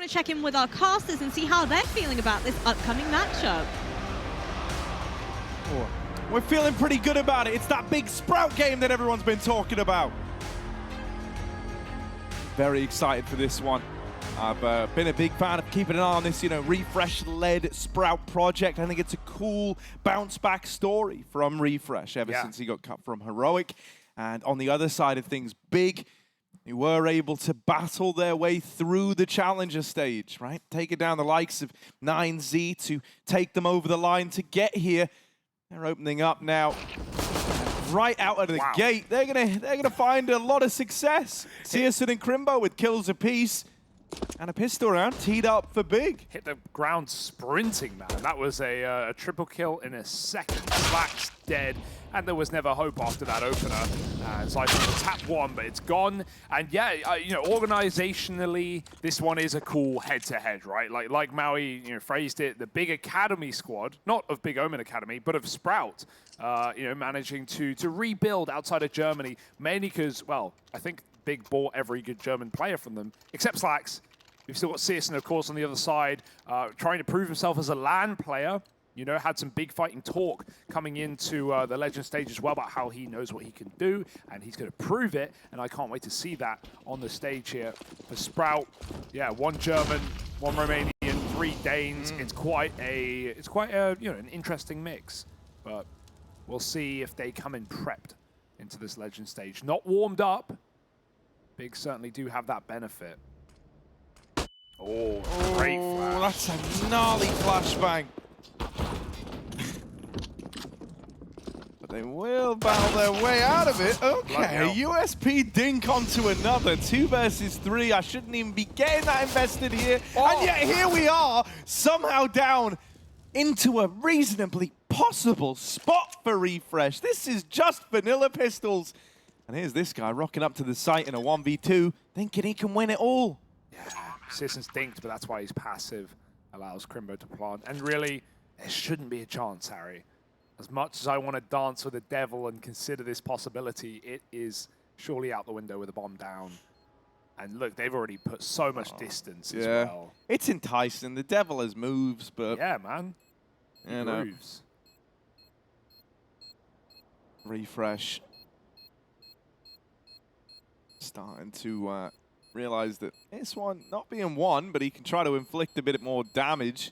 want to check in with our casters and see how they're feeling about this upcoming matchup. Oh, we're feeling pretty good about it. It's that big Sprout game that everyone's been talking about. Very excited for this one. I've been a big fan of keeping an eye on this, Refresh-led Sprout project. I think it's a cool bounce-back story from Refresh ever since he got cut from Heroic. And on the other side of things, Big, they were able to battle their way through the challenger stage, right? Taking down the likes of 9Z to take them over the line to get here. They're opening up now. Right out of the gate, they're gonna find a lot of success. syrsoN and Krimbo with kills apiece. And a pistol round teed up for Big. Hit the ground sprinting, man. That was a triple kill in a second. Slack's dead, and there was never hope after that opener. Zyphon tap one, but it's gone. And yeah, organizationally, this one is a cool head-to-head, right? Like Maui, phrased it, the Big Academy squad, not of Big Omen Academy, but of Sprout, managing to rebuild outside of Germany, mainly because, well, I think Big bought every good German player from them, except Slacks. We've still got syrsoN, of course, on the other side, trying to prove himself as a LAN player. Had some big fighting talk coming into the Legend stage as well about how he knows what he can do, and he's going to prove it, and I can't wait to see that on the stage here. For Sprout, yeah, 1 German, 1 Romanian, 3 Danes. It's quite an interesting mix, but we'll see if they come in prepped into this Legend stage. Not warmed up. Big certainly do have that benefit. Oh, great flash. That's a gnarly flashbang. But they will battle their way out of it. Okay, USP dink onto another. 2 versus 3. I shouldn't even be getting that invested here. And yet here we are, somehow down into a reasonably possible spot for Refresh. This is just vanilla pistols. And here's this guy rocking up to the site in a 1v2, thinking he can win it all. Yeah, syrsoN's dinked, but that's why he's passive. Allows Krimbo to plant. And really, there shouldn't be a chance, Harry. As much as I want to dance with the devil and consider this possibility, it is surely out the window with a bomb down. And look, they've already put so much distance as well. It's enticing. The devil has moves, but... Yeah, man. He moves. Refresh. Starting to realize that this one not being won, but he can try to inflict a bit more damage.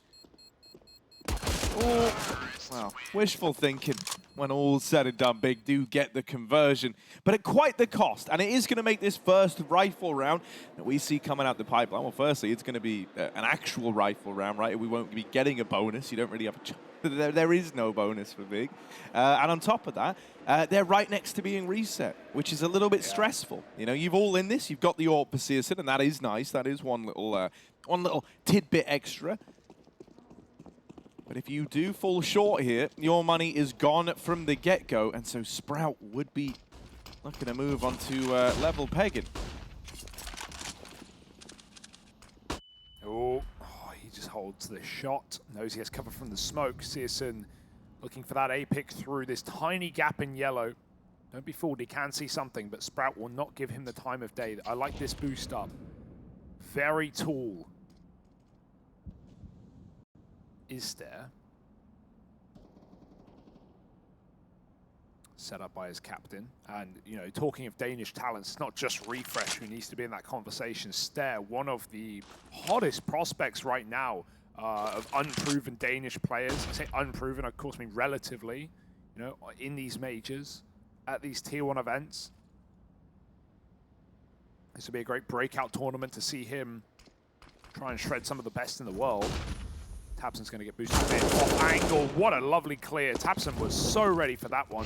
Oh, well, wishful thinking. When all's said and done, Big do get the conversion, but at quite the cost. And it is going to make this first rifle round that we see coming out the pipeline. Well, firstly, it's going to be an actual rifle round, right? We won't be getting a bonus. You don't really have a chance. There is no bonus for Big. And on top of that, they're right next to being reset, which is a little bit stressful. You've all in this. You've got the AWP for syrsoN, and that is nice. That is one little tidbit extra. But if you do fall short here, your money is gone from the get-go, and so Sprout would be looking to move on to level pegging. Oh, he just holds the shot. Knows he has cover from the smoke. syrsoN looking for that A pick through this tiny gap in yellow. Don't be fooled, he can see something, but Sprout will not give him the time of day. I like this boost up. Very tall. Is there. Set up by his captain. And, talking of Danish talents, it's not just Refresh who needs to be in that conversation. Staehr, one of the hottest prospects right now of unproven Danish players. I say unproven, of course, I mean relatively, in these majors, at these tier 1 events. This will be a great breakout tournament to see him try and shred some of the best in the world. tabseN's going to get boosted a bit off angle. What a lovely clear. tabseN was so ready for that one.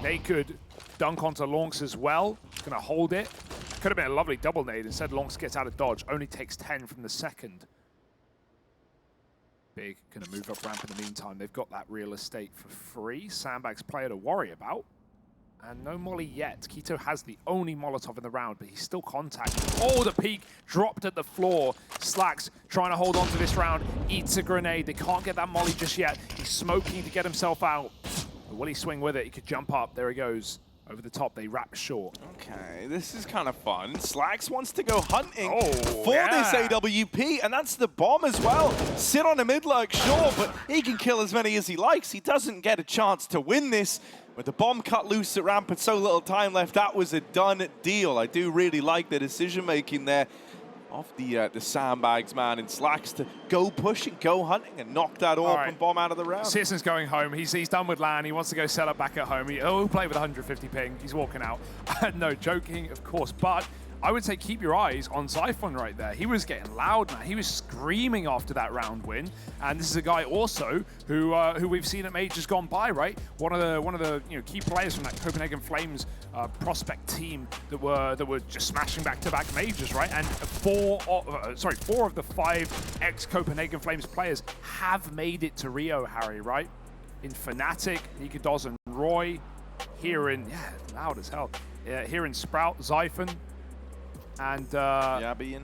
Naked dunk onto Lonks as well. Going to hold it. Could have been a lovely double nade. Instead, Lonks gets out of dodge. Only takes 10 from the second. Big going to move up ramp in the meantime. They've got that real estate for free. Sandbag's player to worry about. And no molly yet. Keto has the only Molotov in the round, but he's still contacted. Oh, the peak dropped at the floor. Slacks trying to hold on to this round. Eats a grenade. They can't get that molly just yet. He's smoking to get himself out. But will he swing with it? He could jump up. There he goes. Over the top, they wrap short. Okay, this is kind of fun. Slacks wants to go hunting for yeah. this AWP, and that's the bomb as well. Sit on a mid-lurk, sure, but he can kill as many as he likes. He doesn't get a chance to win this. With the bomb cut loose at ramp and so little time left, that was a done deal. I do really like the decision-making there of the sandbags, man, and Slacks to go pushing, go hunting, and knock that open bomb out of the round. syrsoN's going home. He's done with LAN. He wants to go set up back at home. He'll play with 150 ping. He's walking out. No, joking, of course. But I would say keep your eyes on Zyphon right there. He was getting loud, man. He was screaming after that round win. And this is a guy also who we've seen at majors gone by, right? One of the key players from that Copenhagen Flames prospect team that were just smashing back-to-back majors, right? And four of the 5 ex-Copenhagen Flames players have made it to Rio, Harry, right? In Fnatic, Nikadoz and Roy. Here in loud as hell. Here in Sprout, Zyphon. And Yabby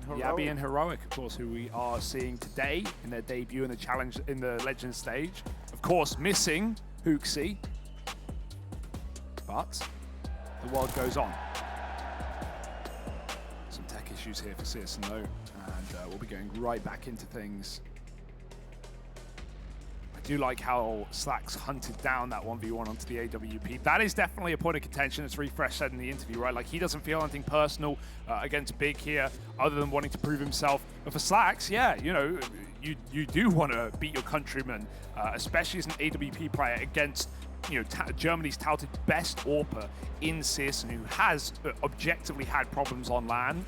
and Heroic, of course, who we are seeing today in their debut in the challenge in the Legends stage. Of course, missing Hooksy, but the world goes on. Some tech issues here for syrsoN though, and we'll be going right back into things. I do like how Slacks hunted down that 1v1 onto the AWP. That is definitely a point of contention, as Refresh said in the interview, right? Like, he doesn't feel anything personal against Big here, other than wanting to prove himself. But for Slacks, yeah, you do want to beat your countrymen, especially as an AWP player against Germany's touted best AWPer in syrsoN, who has objectively had problems on LAN,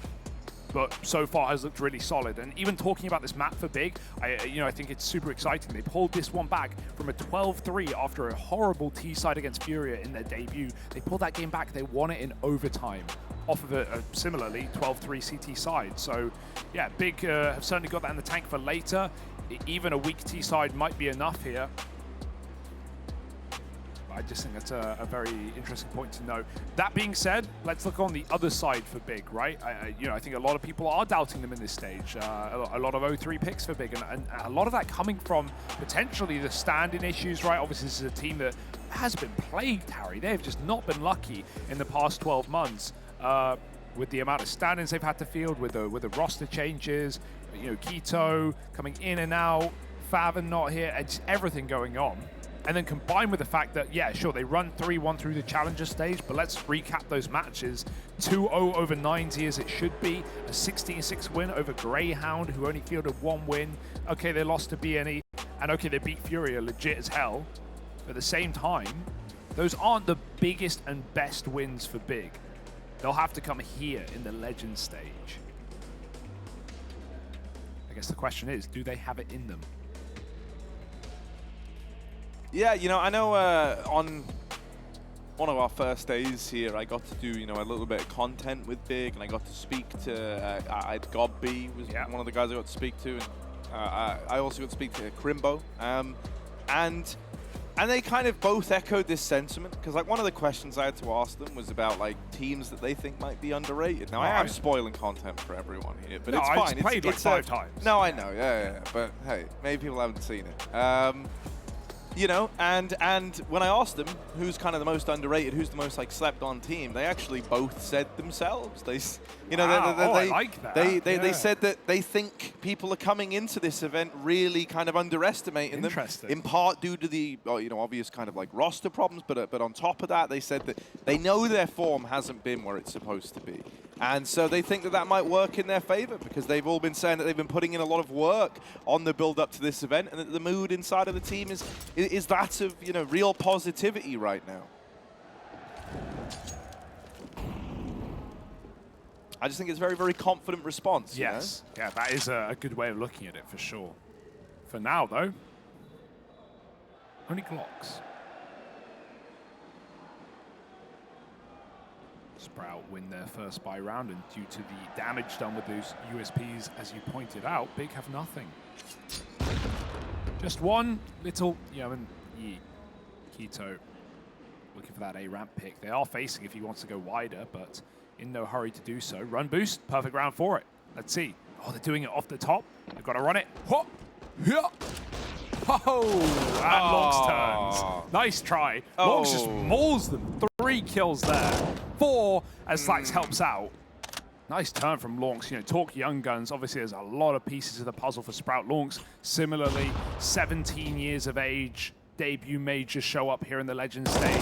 but so far has looked really solid. And even talking about this map for Big, I think it's super exciting. They pulled this one back from a 12-3 after a horrible T-side against Furia in their debut. They pulled that game back. They won it in overtime off of a similarly 12-3 CT side. So yeah, Big have certainly got that in the tank for later. Even a weak T-side might be enough here. I just think that's a very interesting point to know. That being said, let's look on the other side for Big, right? I think a lot of people are doubting them in this stage. A lot of 0-3 picks for Big, and a lot of that coming from potentially the stand-in issues, right? Obviously, this is a team that has been plagued, Harry. They've just not been lucky in the past 12 months with the amount of stand-ins they've had to field, with the roster changes, Keto coming in and out, Faven not here, and just everything going on. And then combined with the fact that, yeah, sure, they run 3-1 through the Challenger stage, but let's recap those matches. 2-0 over 90 as it should be. A 16-6 win over Greyhound, who only fielded 1 win. Okay, they lost to BNE, and okay, they beat Furia legit as hell. But at the same time, those aren't the biggest and best wins for Big. They'll have to come here in the Legends stage. I guess the question is, do they have it in them? Yeah, I know on one of our first days here, I got to do, a little bit of content with Big, and I got to speak to, Gobby was one of the guys I got to speak to, and I also got to speak to Krimbo, and they kind of both echoed this sentiment, because like one of the questions I had to ask them was about like teams that they think might be underrated. Now I am spoiling content for everyone here, but it's fine. It's played like 5 times. No, I know, yeah, but hey, maybe people haven't seen it. And when I asked them who's kind of the most underrated, who's the most like slept on team, they actually both said themselves. They I like that. They said that they think people are coming into this event really kind of underestimating them. In part due to the obvious kind of like roster problems, but on top of that, they said that they know their form hasn't been where it's supposed to be. And so they think that that might work in their favor, because they've all been saying that they've been putting in a lot of work on the build-up to this event, and that the mood inside of the team is that of real positivity right now. I just think it's a very, very confident response. Yes, yeah, that is a good way of looking at it for sure. For now, though, only Glocks. Sprout win their first buy round, and due to the damage done with those USPs, as you pointed out, Big have nothing. Just one little, and Keto looking for that A ramp pick. They are facing if he wants to go wider, but in no hurry to do so. Run boost, perfect round for it. Let's see. Oh, they're doing it off the top. They've got to run it. Hop, yeah. Oh, and Lonks turns. Nice try. Lonks just mauls them. 3 kills there. 4 as Slacks helps out. Nice turn from Lonks. You know, talk young guns. Obviously, there's a lot of pieces of the puzzle for Sprout. Lonks, similarly, 17 years of age. Debut major show up here in the Legends stage.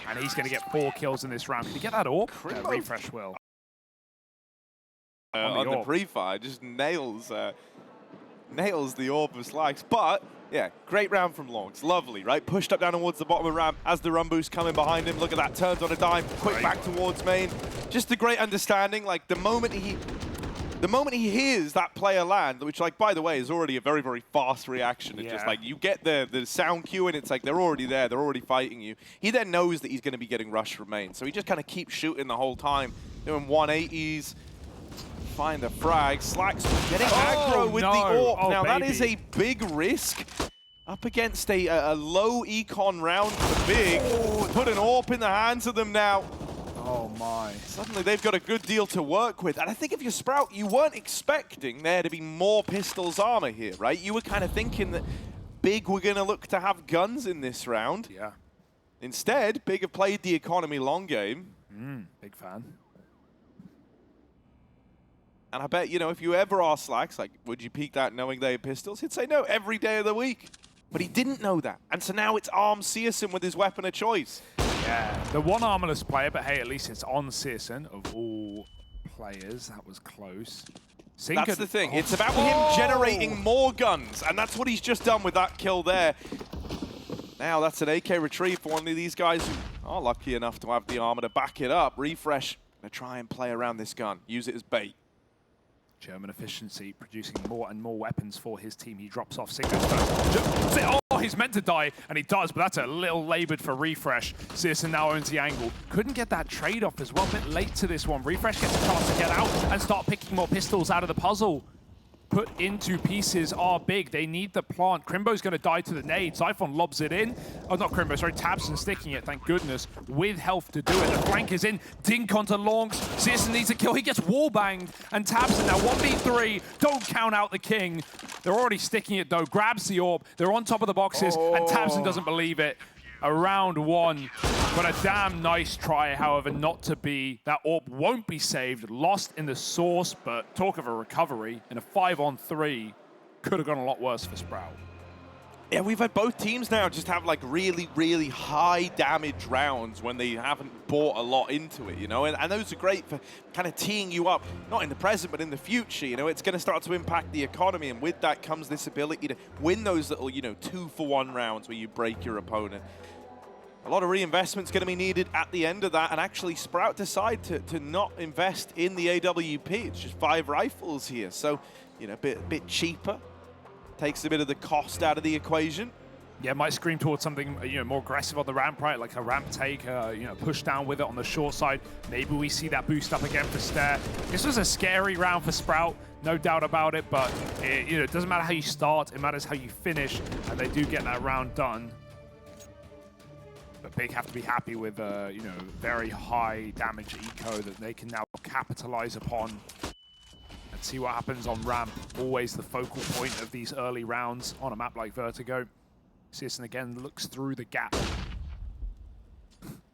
And he's going to get 4 kills in this round. Can he get that orb? Refresh will. On the pre-fire, just nails the orb of Slacks. But, yeah, great round from Lonks. Lovely, right? Pushed up down towards the bottom of the ramp as the run boost coming behind him. Look at that, turns on a dime, quick back towards main. Just a great understanding. Like, the moment he hears that player land, which, like, by the way, is already a very, very fast reaction. It's just like, you get the sound cue and it's like, they're already there, they're already fighting you. He then knows that he's going to be getting rushed from main. So he just kind of keeps shooting the whole time, doing 180s. Find the frag. Slacks getting aggro with the AWP. Now, that is a big risk up against a low econ round for Big. Put an AWP in the hands of them now. Oh, my. Suddenly, they've got a good deal to work with. And I think if you're Sprout, you weren't expecting there to be more Pistols armor here, right? You were kind of thinking that Big were going to look to have guns in this round. Yeah. Instead, Big have played the economy long game. Big fan. And I bet, you know, if you ever ask Slacks, like, would you peek that knowing they had pistols? He'd say no every day of the week. But he didn't know that. And so now it's armed syrsoN with his weapon of choice. Yeah, the one armorless player, but hey, at least it's on syrsoN of all players. That was close. That's the thing. It's about him generating more guns. And that's what he's just done with that kill there. Now that's an AK retrieve for one of these guys who are lucky enough to have the armor to back it up. Refresh, gonna try and play around this gun. Use it as bait. German efficiency, producing more and more weapons for his team. He drops off Signa's first. Oh, he's meant to die, and he does, but that's a little labored for Refresh. syrsoN now owns the angle. Couldn't get that trade-off as well, a bit late to this one. Refresh gets a chance to get out and start picking more pistols out of the puzzle. Put into pieces are Big. They need the plant. Krimbo's going to die to the nade. Zyphon lobs it in. Oh, not Krimbo, sorry. tabseN sticking it, thank goodness, with health to do it. The flank is in. Dink onto Lonks. syrsoN needs a kill. He gets wallbanged. And tabseN now 1v3. Don't count out the king. They're already sticking it, though. Grabs the orb. They're on top of the boxes. And tabseN doesn't believe it. Around 1, but a damn nice try, however, not to be. That AWP won't be saved, lost in the source, but talk of a recovery in a 5-on-3, could have gone a lot worse for Sprout. Yeah, we've had both teams now just have like really, really high damage rounds when they haven't bought a lot into it, you know, and those are great for kind of teeing you up, not in the present, but in the future, you know, it's going to start to impact the economy, and with that comes this ability to win those little, you know, 2-for-1 rounds where you break your opponent. A lot of reinvestment's going to be needed at the end of that, and actually Sprout decide to not invest in the AWP. It's just 5 rifles here, so, you know, a bit cheaper. Takes a bit of the cost out of the equation. Yeah, might scream towards something, you know, more aggressive on the ramp, right? Like a ramp take, you know, push down with it on the short side. Maybe we see that boost up again for Staehr. This was a scary round for Sprout, no doubt about it, but you know, it doesn't matter how you start, it matters how you finish, and they do get that round done. But Big have to be happy with, you know, very high damage eco that they can now capitalize upon. And see what happens on ramp. Always the focal point of these early rounds on a map like Vertigo. syrsoN again looks through the gap.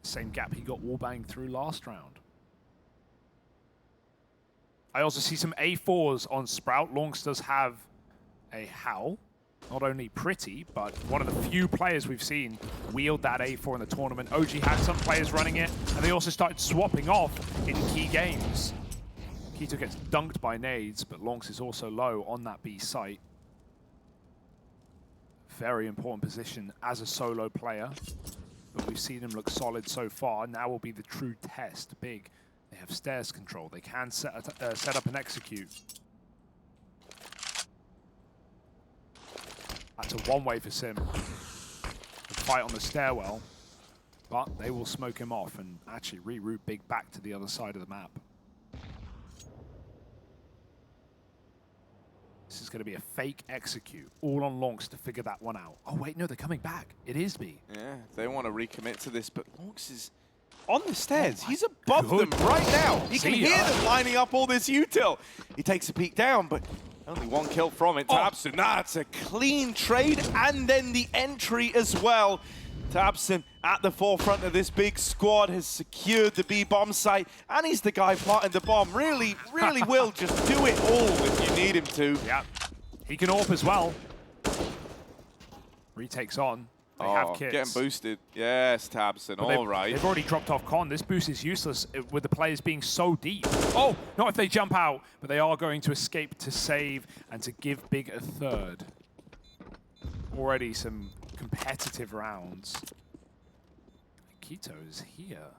Same gap he got wallbanged through last round. I also see some A4s on Sprout. Lonks does have a Howl. Not only pretty, but one of the few players we've seen wield that A4 in the tournament. OG had some players running it, and they also started swapping off in key games. Keto gets dunked by nades, but Lonks is also low on that B site. Very important position as a solo player, but we've seen him look solid so far. Now will be the true test. Big, they have Staehr's control. They can set up and execute. That's a one-way for Sim. The fight on the stairwell, but they will smoke him off and actually reroute Big back to the other side of the map. This is going to be a fake execute, all on Lonks to figure that one out. Oh wait, no, they're coming back. It is B. Yeah, they want to recommit to this, but Lonks is on the stairs. He's above them right now. He can hear them lining up all this util. He takes a peek down, but Only one kill from it. tabseN, that's a clean trade, and then the entry as well. tabseN at the forefront of this big squad has secured the B bomb site, and he's the guy planting the bomb. Really will just do it all if you need him to. Yeah, he can AWP as well. Retakes on. They have kits. Getting boosted. Yes, tabseN, all right. They've already dropped off con. This boost is useless with the players being so deep. Oh, not if they jump out, but they are going to escape to save and to give Big a third. Already some competitive rounds. Kito's here.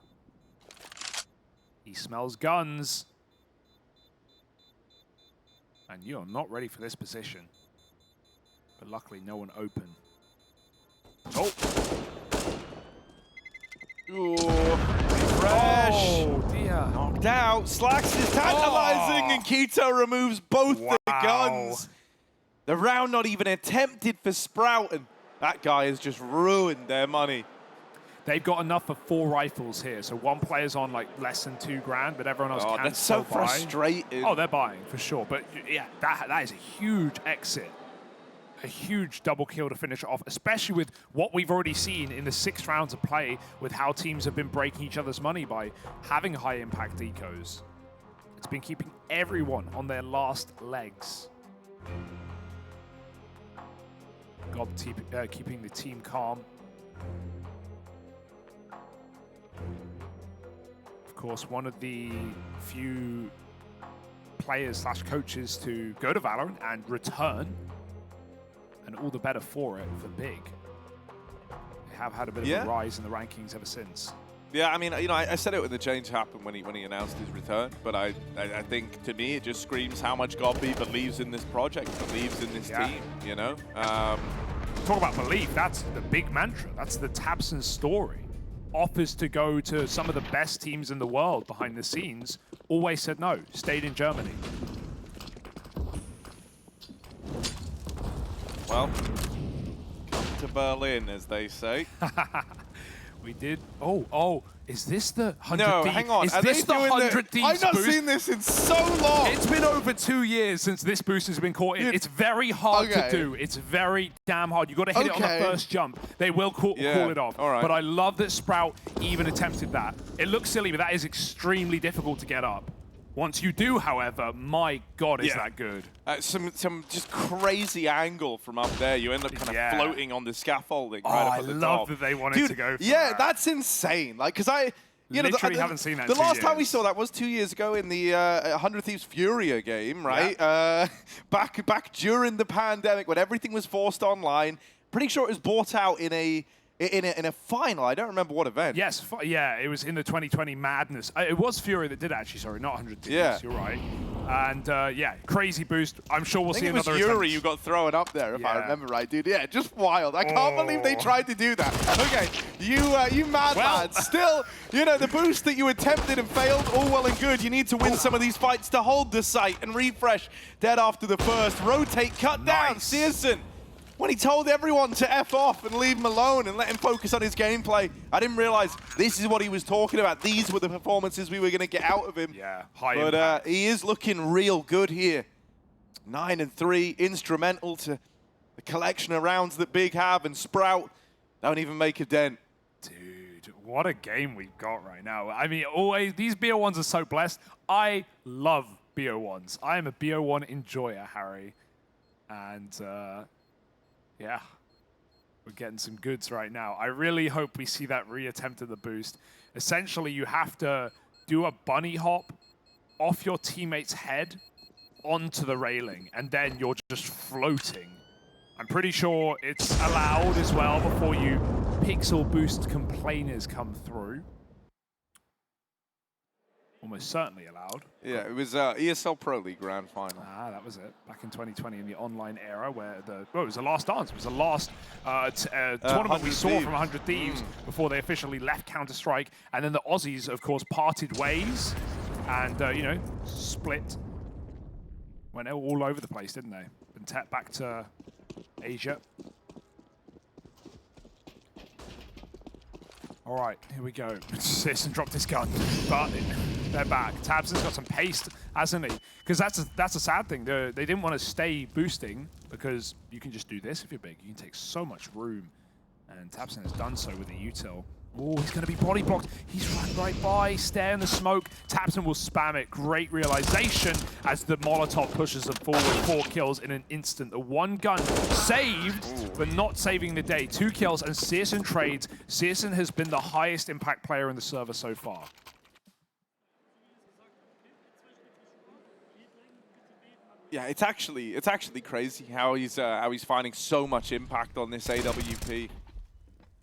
He smells guns. And you're not ready for this position. But luckily, no one open. Oh! Ooh, fresh. Oh, dear. Knocked out. Slacks is tantalizing, and Kito removes both the guns. The round not even attempted for Sprout, and that guy has just ruined their money. They've got enough for 4 rifles here, so one player's on like less than $2 grand, but everyone else can that's so buy. frustrating. Oh, they're buying for sure, but yeah, that is a huge exit. A huge double kill to finish it off, especially with what we've already seen in the 6 rounds of play with how teams have been breaking each other's money by having high impact decos. It's been keeping everyone on their last legs. Gob keeping the team calm. Of course, one of the few players / coaches to go to Valorant and return. And all the better for it for Big. They have had a bit of a rise in the rankings ever since. Yeah, I mean, you know, I said it when the change happened when he announced his return, but I think to me it just screams how much Gobby believes in this project, believes in this team. You know. Talk about belief. That's the big mantra. That's the tabseN story. Offers to go to some of the best teams in the world behind the scenes. Always said no. Stayed in Germany. Well, come to Berlin, as they say. We did. Oh, is this the 100 No, Thieves? hang on. Is Are this they the doing 100 Thieves I've not boost? seen this in so long. It's been over 2 years since this boost has been caught in. It's very hard to do. It's very damn hard. You got to hit it on the first jump. They will call it off. All right. But I love that Sprout even attempted that. It looks silly, but that is extremely difficult to get up. Once you do, however, my God, is that good. Some just crazy angle from up there. You end up kind of floating on the scaffolding right up at the top. I love that they wanted to go for that. That's insane. Like, because you literally haven't seen that in the 2 last years. time we saw that was 2 years ago in the 100 Thieves Furia game, right? Back during the pandemic when everything was forced online. Pretty sure it was bought out in a final. I don't remember what event. Yes, it was in the 2020 madness. It was Fury that did actually, sorry, not 100 Thieves. Yeah. You're right. And crazy boost. I'm sure we'll see another I think it was Yuri who got thrown up there, if I remember right, dude. Yeah, just wild. I can't believe they tried to do that. Okay, you madman. Still, you know, the boost that you attempted and failed, all well and good. You need to win some of these fights to hold the site and refresh. Dead after the first. Rotate, cut down. syrsoN. When he told everyone to F off and leave him alone and let him focus on his gameplay, I didn't realize this is what he was talking about. These were the performances we were going to get out of him. Yeah, high But impact. he is looking real good here. 9-3, instrumental to the collection of rounds that Big have, and Sprout don't even make a dent. Dude, what a game we've got right now. I mean, always these BO1s are so blessed. I love BO1s. I am a BO1 enjoyer, Harry. And yeah, we're getting some goods right now. I really hope we see that reattempt of the boost. Essentially, you have to do a bunny hop off your teammate's head onto the railing, and then you're just floating. I'm pretty sure it's allowed as well before you pixel boost complainers come through. Almost certainly allowed. Yeah, it was ESL Pro League Grand Final. Ah, that was it. Back in 2020 in the online era where it was the last dance. It was the last tournament we saw from 100 Thieves before they officially left Counter-Strike. And then the Aussies, of course, parted ways and, you know, split. Went all over the place, didn't they? And tapped back to Asia. All right, here we go. syrsoN dropped his gun, but they're back. tabseN's got some pace hasn't he? Because that's a sad thing. They didn't want to stay boosting because you can just do this if you're big. You can take so much room. And tabseN has done so with the util. Oh, he's going to be body blocked. He's run right by. Staehr in the smoke. tabseN will spam it. Great realization as the Molotov pushes them forward. 4 kills in an instant. The one gun saved, but not saving the day. 2 kills and syrsoN trades. syrsoN has been the highest impact player in the server so far. Yeah, it's actually crazy how he's finding so much impact on this AWP.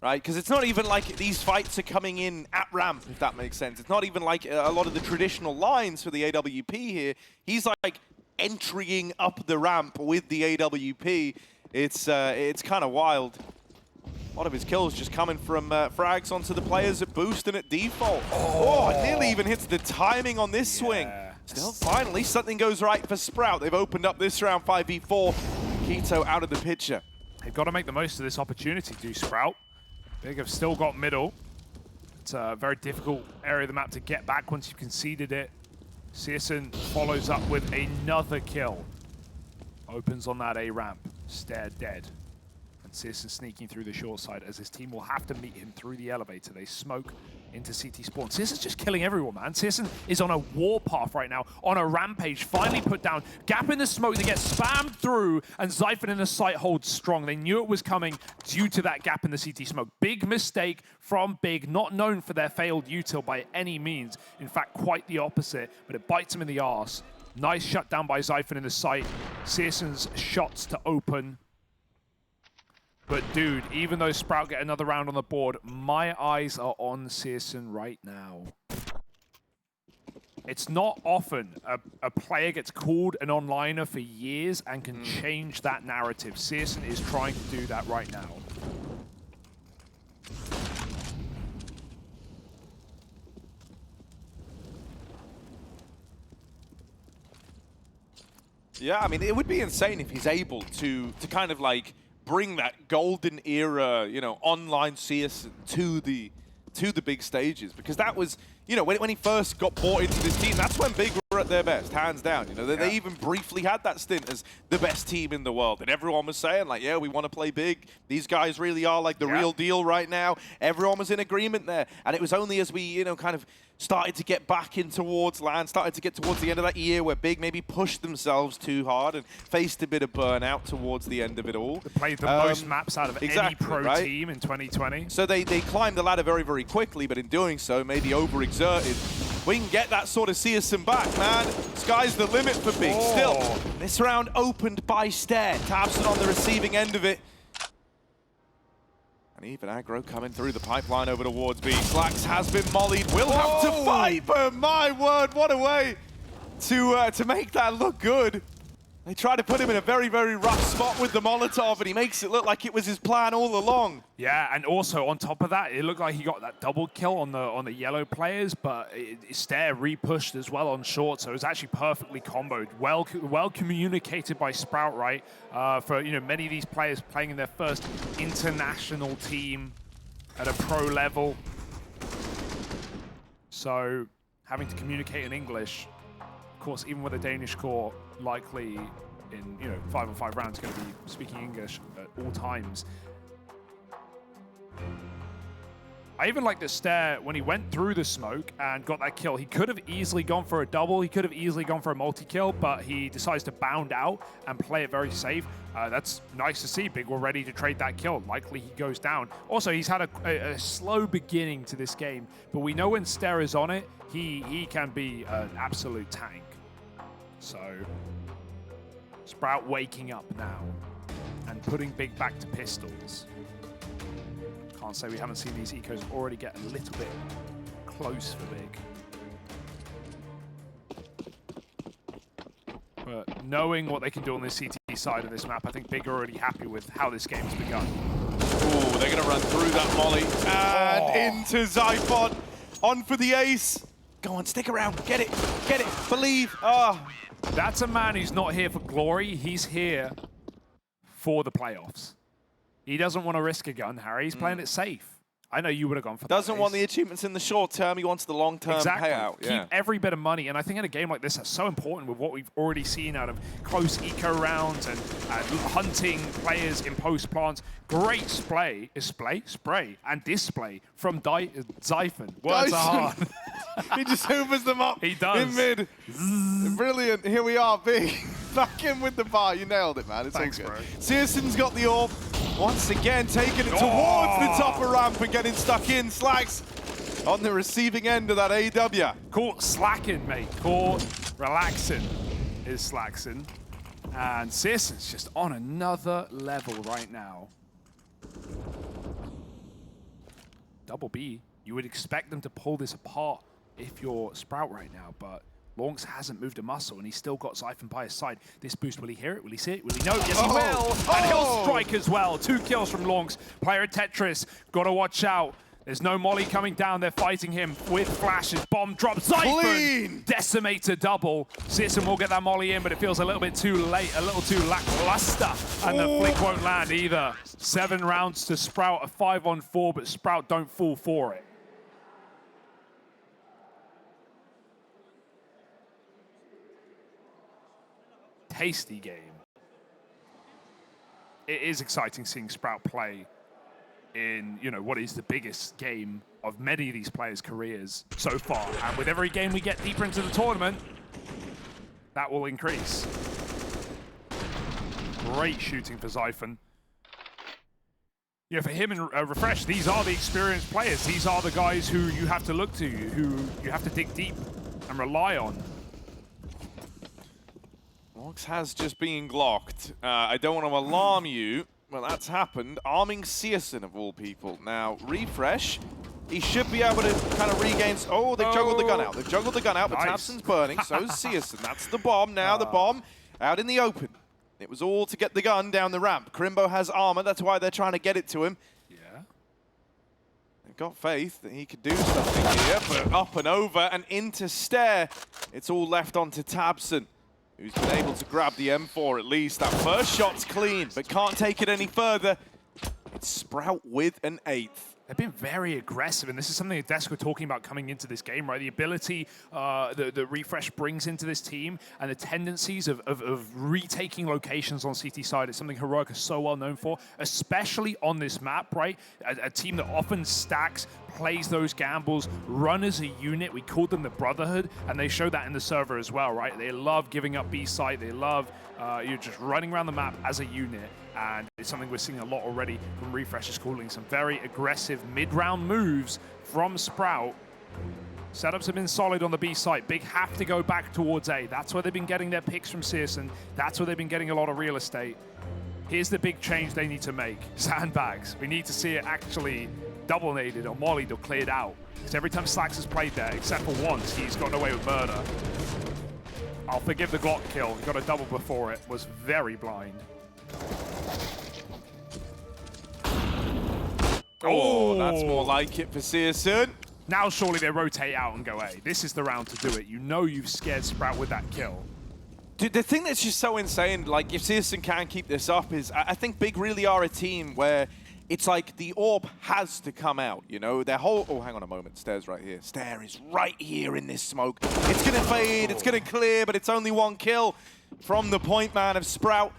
Right, because it's not even like these fights are coming in at ramp, if that makes sense. It's not even like a lot of the traditional lines for the AWP here. He's like entering up the ramp with the AWP. It's kind of wild. A lot of his kills just coming from frags onto the players at boost and at default. Oh, it nearly even hits the timing on this swing. Still, finally, something goes right for Sprout. They've opened up this round 5v4. Keto out of the picture. They've got to make the most of this opportunity, do Sprout. Big have still got middle. It's a very difficult area of the map to get back once you've conceded it. syrsoN follows up with another kill. Opens on that A ramp. Staehr dead. And syrsoN sneaking through the short side as his team will have to meet him through the elevator. They smoke into CT spawn. syrsoN's just killing everyone, man. syrsoN is on a warpath right now, on a rampage, finally put down. Gap in the smoke, they get spammed through, and Zyphon in the site holds strong. They knew it was coming due to that gap in the CT smoke. Big mistake from Big, not known for their failed util by any means. In fact, quite the opposite, but it bites him in the arse. Nice shutdown by Zyphon in the site. syrsoN's shots to open. But dude, even though Sprout get another round on the board, my eyes are on syrsoN right now. It's not often a player gets called an onliner for years and can change that narrative. syrsoN is trying to do that right now. Yeah, I mean, it would be insane if he's able to kind of like bring that golden era, you know, online syrsoN to the big stages, because that was, you know, when he first got bought into this team, that's when Big were at their best, hands down. You know, they even briefly had that stint as the best team in the world, and everyone was saying like, yeah, we want to play Big. These guys really are like the real deal right now. Everyone was in agreement there, and it was only as we, you know, kind of started to get back in towards LAN, started to get towards the end of that year where Big maybe pushed themselves too hard and faced a bit of burnout towards the end of it all. They played the most maps out of any pro team in 2020. So they climbed the ladder very, very quickly, but in doing so, maybe overexerted. We can get that sort of syrsoN back, man. Sky's the limit for Big. Still, this round opened by Staehr. tabseN on the receiving end of it. And even aggro coming through the pipeline over towards B. Slacks has been mollied. Will have to fight, but my word, what a way to make that look good. They try to put him in a very, very rough spot with the Molotov, and he makes it look like it was his plan all along. Yeah, and also on top of that, it looked like he got that double kill on the yellow players, but Staehr re-pushed as well on short, so it was actually perfectly comboed. Well communicated by Sprout, right? For, you know, many of these players playing in their first international team at a pro level. So having to communicate in English, of course, even with a Danish core, likely in, you know, 5-on-5 rounds going to be speaking English at all times. I even like the Staehr when he went through the smoke and got that kill. He could have easily gone for a double. He could have easily gone for a multi-kill, but he decides to bound out and play it very safe. That's nice to see. Big were ready to trade that kill. Likely he goes down. Also, he's had a slow beginning to this game, but we know when Staehr is on it, he can be an absolute tank. So, Sprout waking up now and putting Big back to pistols. Can't say we haven't seen these ecos already get a little bit close for Big. But knowing what they can do on the CT side of this map, I think Big are already happy with how this game's begun. Ooh, they're going to run through that molly and into Zyphon. On for the ace. Go on, stick around. Get it, believe. That's a man who's not here for glory. He's here for the playoffs. He doesn't want to risk a gun, Harry. He's playing it safe. I know you would have gone for that. Doesn't want the achievements in the short term. He wants the long-term payout. Keep every bit of money. And I think in a game like this, that's so important with what we've already seen out of close eco rounds and hunting players in post-plants. Great spray and display from Zyphon. Words are hard. He just hoovers them up. He does. In mid. Brilliant. Here we are, big. Back in with the bar. You nailed it, man. It's Thanks, all good. bro. syrsoN's got the orb. Once again, taking it towards the top of ramp and getting stuck in. Slax on the receiving end of that AW. Caught slacking, mate. Caught relaxing is Slaxin. And syrsoN's just on another level right now. Double B, you would expect them to pull this apart if you're Sprout right now, but Lonks hasn't moved a muscle, and he's still got Zyphon by his side. This boost, will he hear it? Will he see it? Will he know? Yes, he will! And he'll strike as well. 2 kills from Lonks. Player Tetris, gotta watch out. There's no molly coming down. They're fighting him with flashes. Bomb drop. Zyphon! Decimator double. syrsoN will get that molly in, but it feels a little bit too late, a little too lackluster. And the flick won't land either. 7 rounds to Sprout, a 5-on-4, but Sprout don't fall for it. Tasty game. It is exciting seeing Sprout play in, you know, what is the biggest game of many of these players' careers so far. And with every game we get deeper into the tournament, that will increase. Great shooting for Zyphon. Yeah, for him and Refresh, these are the experienced players. These are the guys who you have to look to, who you have to dig deep and rely on. Lonks has just been glocked. I don't want to alarm you, but that's happened. Arming syrsoN of all people. Now, Refresh, he should be able to kind of regain... Oh, they've juggled the gun out. They've juggled the gun out, but Nice. tabseN's burning, so's syrsoN. That's the bomb now, the bomb out in the open. It was all to get the gun down the ramp. Krimbo has armor, that's why they're trying to get it to him. Yeah. They've got faith that he could do something here, but up and over and into Staehr. It's all left onto tabseN, who's been able to grab the M4 at least. That first shot's clean, but can't take it any further. It's Sprout with an 8th. They've been very aggressive, and this is something that Desk were talking about coming into this game, right? The ability that Refresh brings into this team and the tendencies of retaking locations on CT side is something Heroic is so well known for, especially on this map, right? A team that often stacks, plays those gambles, run as a unit. We called them the Brotherhood, and they show that in the server as well, right? They love giving up B site. They love you're just running around the map as a unit. And it's something we're seeing a lot already from Refresh's calling. Some very aggressive mid-round moves from Sprout. Setups have been solid on the B site. Big have to go back towards A. That's where they've been getting their picks from syrsoN. That's where they've been getting a lot of real estate. Here's the big change they need to make. Sandbags. We need to see it actually double-naded or mollied or cleared out. Because every time Slax has played there, except for once, he's gotten away with murder. I'll forgive the Glock kill. He got a double before it. Was very blind. Oh, that's more like it for syrsoN. Now surely they rotate out and go A. This is the round to do it. You know you've scared Sprout with that kill. Dude, the thing that's just so insane, like, if syrsoN can keep this up is, I think Big really are a team where it's like the orb has to come out, you know? Their whole... Oh, hang on a moment. Staehr's right here. Staehr is right here in this smoke. It's going to fade, it's going to clear, but it's only 1 kill from the point man of Sprout.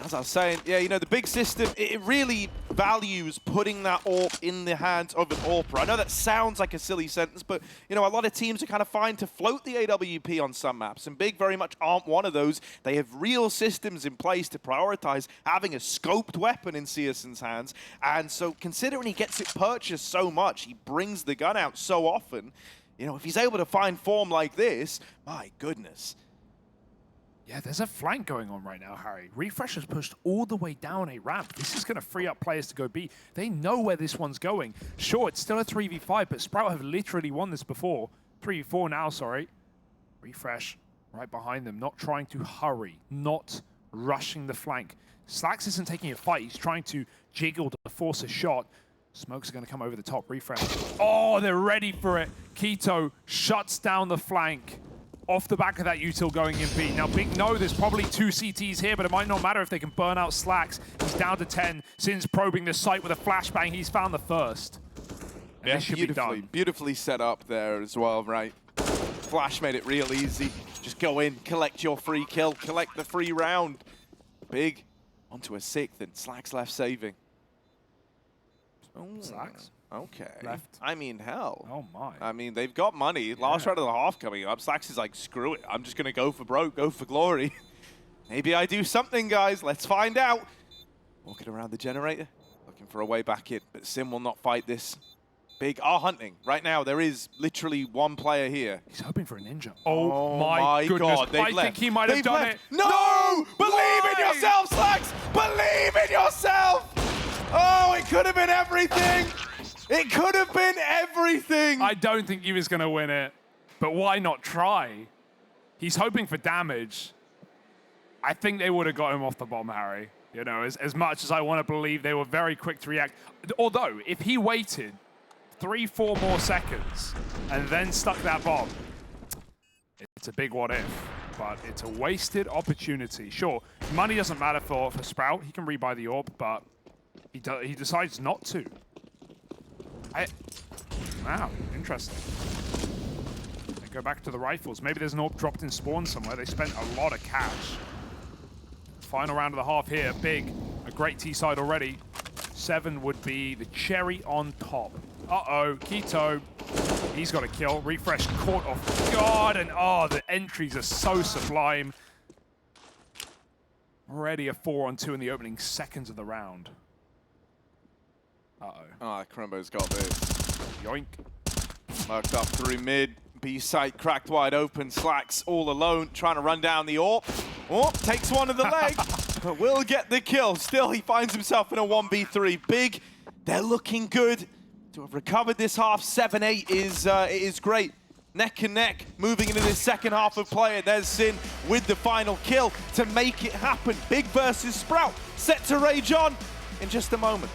As I was saying, yeah, you know, the big system, it really values putting that AWP in the hands of an AWPer. I know that sounds like a silly sentence, but, you know, a lot of teams are kind of fine to float the AWP on some maps, and Big very much aren't one of those. They have real systems in place to prioritize having a scoped weapon in syrsoN's hands, and so considering he gets it purchased so much, he brings the gun out so often, you know, if he's able to find form like this, my goodness. Yeah, there's a flank going on right now, Harry. Refresh has pushed all the way down a ramp. This is going to free up players to go B. They know where this one's going. Sure, it's still a 3v5, but Sprout have literally won this before. 3v4 now, sorry. Refresh right behind them, not trying to hurry, not rushing the flank. Slax isn't taking a fight. He's trying to jiggle to force a shot. Smokes are going to come over the top. Refresh. Oh, they're ready for it. Keto shuts down the flank. Off the back of that util going in B. Now, Big know there's probably 2 CTs here, but it might not matter if they can burn out Slax. He's down to 10. syrsoN's probing the site with a flashbang. He's found the first. And this should be done. Beautifully set up there as well, right? Flash made it real easy. Just go in, collect your free kill, collect the free round. Big onto a 6th, and Slack's left saving. Oh, Slacks? Okay. Left. I mean, hell. Oh my. I mean, they've got money. Last round of the half coming up. Slacks is like, screw it. I'm just going to go for broke, go for glory. Maybe I do something, guys. Let's find out. Walking around the generator, looking for a way back in. But Sim will not fight this. Big are hunting. Right now, there is literally one player here. He's hoping for a ninja. Oh my goodness. God, I think he might have done it. No! Believe in yourself, Slacks! Believe in yourself! Oh, it could have been everything! It could have been everything! I don't think he was going to win it, but why not try? He's hoping for damage. I think they would have got him off the bomb, Harry. You know, as much as I want to believe, they were very quick to react. Although, if he waited 3-4 more seconds and then stuck that bomb, it's a big what if, but it's a wasted opportunity. Sure, money doesn't matter for Sprout. He can rebuy the orb, but he decides not to. Wow, interesting. They go back to the rifles. Maybe there's an orb dropped in spawn somewhere. They spent a lot of cash. Final round of the half here. Big, a great T-side already. 7 would be the cherry on top. Uh-oh, Keto. He's got a kill. Refresh caught off guard, and oh, the entries are so sublime. Already a 4-on-2 in the opening seconds of the round. Uh-oh. Ah, Krimbo's got this. Yoink. Marked up through mid. B site cracked wide open. Slacks all alone, trying to run down the AWP. AWP takes one of the leg, but will get the kill. Still, he finds himself in a 1v3. Big, they're looking good. To have recovered this half, 7-8 is great. Neck and neck, moving into this second half of play. And there's syrsoN with the final kill to make it happen. Big versus Sprout, set to rage on in just a moment.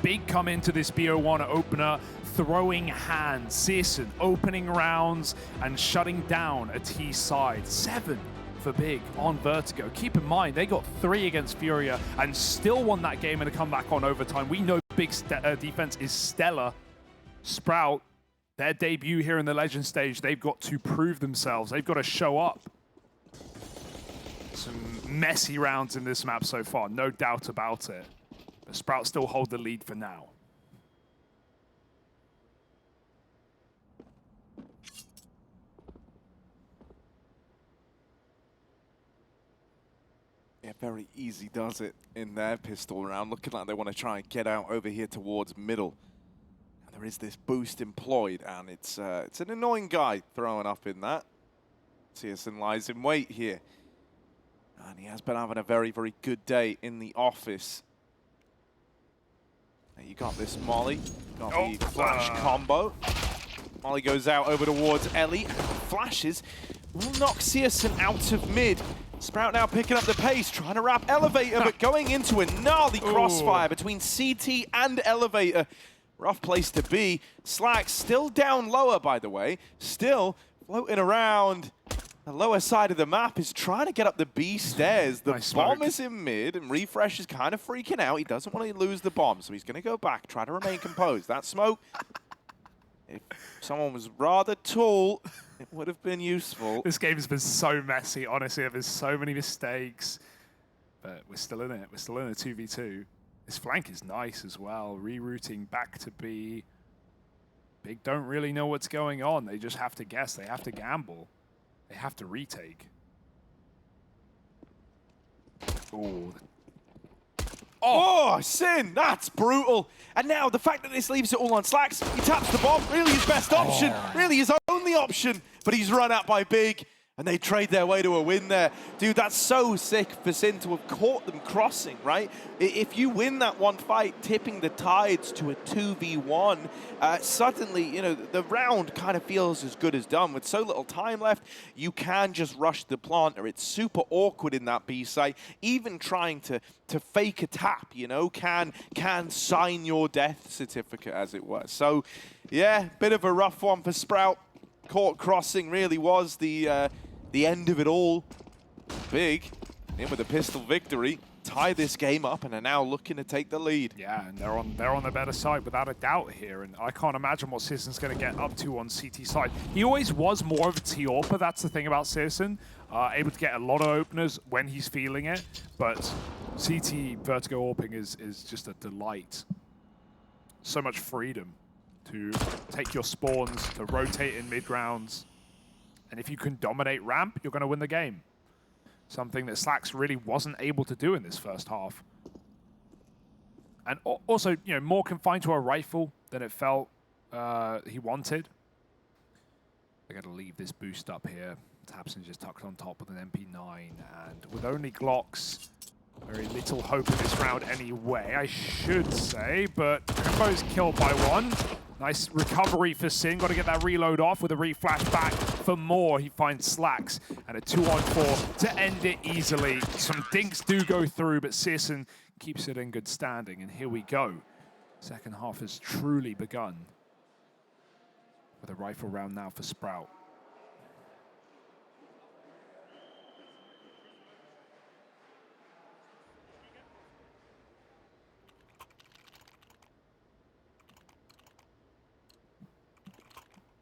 Big come into this BO1 opener, throwing hands. syrsoN opening rounds and shutting down a T side. 7 for Big on Vertigo. Keep in mind, they got 3 against Furia and still won that game in a comeback on overtime. We know Big's defense is stellar. Sprout, their debut here in the Legend stage, they've got to prove themselves. They've got to show up. Some messy rounds in this map so far, no doubt about it. But Sprout still hold the lead for now. Yeah, very easy does it in their pistol round. Looking like they want to try and get out over here towards middle. And there is this boost employed, and it's an annoying guy throwing up in that. syrsoN lies in wait here. And he has been having a very, very good day in the office. Now you got this Molly. Got the flash combo. Molly goes out over towards Ellie. Flashes will knock syrsoN out of mid. Sprout now picking up the pace, trying to wrap Elevator, but going into a gnarly crossfire between CT and Elevator. Rough place to be. Slack still down lower, by the way. Still floating around the lower side of the map, is trying to get up the B stairs. The bomb is in mid, and Refresh is kind of freaking out. He doesn't want to lose the bomb, so he's going to go back, try to remain composed. That smoke, if someone was rather tall, it would have been useful. This game has been so messy, honestly. There's so many mistakes, but we're still in it. We're still in a 2v2. This flank is nice as well. Rerouting back to B. Big don't really know what's going on. They just have to guess. They have to gamble. They have to retake. Oh. Oh, Sin, that's brutal. And now the fact that this leaves it all on Slacks, he taps the bomb, really his best option, really his only option, but he's run out by Big, and they trade their way to a win there. Dude, that's so sick for Sin to have caught them crossing, right? If you win that one fight, tipping the tides to a 2v1, suddenly, you know, the round kind of feels as good as done. With so little time left, you can just rush the planter. It's super awkward in that B site. Even trying to fake a tap, you know, can sign your death certificate, as it were. So, yeah, bit of a rough one for Sprout. Caught crossing really was the end of it all. Big in with a pistol victory, tie this game up, and are now looking to take the lead. Yeah, and they're on the better side without a doubt here, and I can't imagine what syrsoN's going to get up to on CT side. He always was more of a T-AWPer, that's the thing about syrsoN. Able to get a lot of openers when he's feeling it, but CT Vertigo AWPing is just a delight. So much freedom to take your spawns, to rotate in mid-rounds. And if you can dominate ramp, you're going to win the game. Something that Slacks really wasn't able to do in this first half. And also, you know, more confined to a rifle than it felt he wanted. They're going to leave this boost up here. tabseN just tucked on top with an MP9. And with only Glocks, very little hope in this round anyway, I should say. But Krimbo's killed by one. Nice recovery for syrsoN. Got to get that reload off with a reflash back for more. He finds Slacks and a 2-on-4 to end it easily. Some dinks do go through, but syrsoN keeps it in good standing. And here we go. Second half has truly begun. With a rifle round now for Sprout.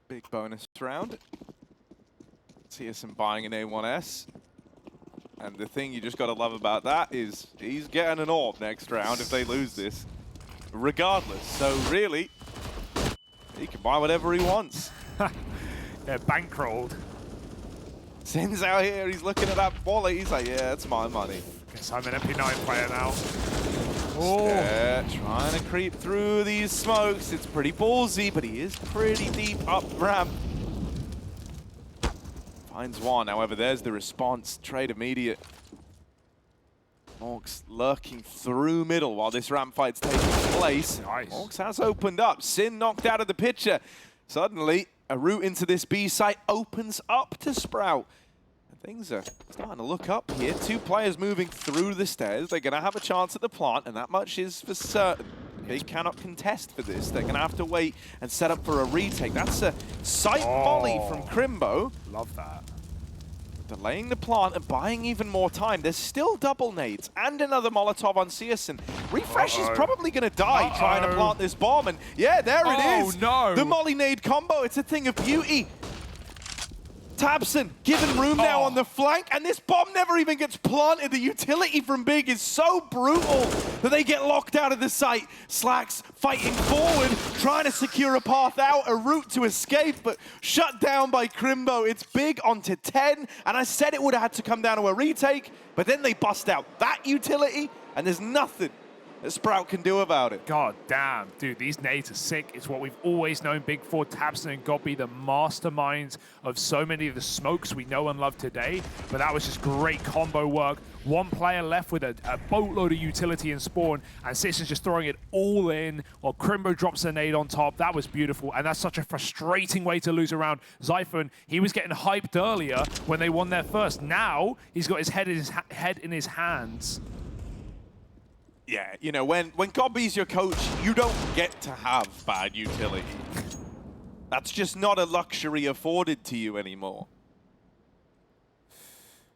Big bonus round. syrsoN buying an A1S. And the thing you just got to love about that is he's getting an AWP next round if they lose this. Regardless. So really, he can buy whatever he wants. They're bankrolled. syrsoN's out here, he's looking at that wallet, he's like, yeah, that's my money. Guess I'm an MP9 player now. Yeah, trying to creep through these smokes. It's pretty ballsy, but he is pretty deep up ramp. Finds one, however, there's the response. Trade immediate. Orcs lurking through middle while this ramp fight's taking place. Nice. Orcs has opened up. syrsoN knocked out of the picture. Suddenly, a route into this B site opens up to Sprout. Things are starting to look up here. Two players moving through the stairs. They're going to have a chance at the plant, and that much is for certain. Big cannot contest for this. They're going to have to wait and set up for a retake. That's a sight volley from Krimbo. Love that. Delaying the plant and buying even more time. There's still double nades and another Molotov on syrsoN. Refresh is probably going to die trying to plant this bomb. And yeah, there it is. No. The molly nade combo. It's a thing of beauty. tabseN given room now on the flank, and this bomb never even gets planted. The utility from Big is so brutal that they get locked out of the site. Slax fighting forward, trying to secure a path out, a route to escape, but shut down by Krimbo. It's Big onto 10, and I said it would have had to come down to a retake, but then they bust out that utility, and there's nothing that Sprout can do about it. God damn, dude, these nades are sick. It's what we've always known Big for. tabseN and Gobby, the masterminds of so many of the smokes we know and love today. But that was just great combo work. One player left with a boatload of utility in spawn, and syrsoN's just throwing it all in, while Krimbo drops a nade on top. That was beautiful, and that's such a frustrating way to lose a round. Zyphon, he was getting hyped earlier when they won their first. Now, he's got his head in his hands. Yeah, you know, when Gobby's your coach, you don't get to have bad utility. That's just not a luxury afforded to you anymore.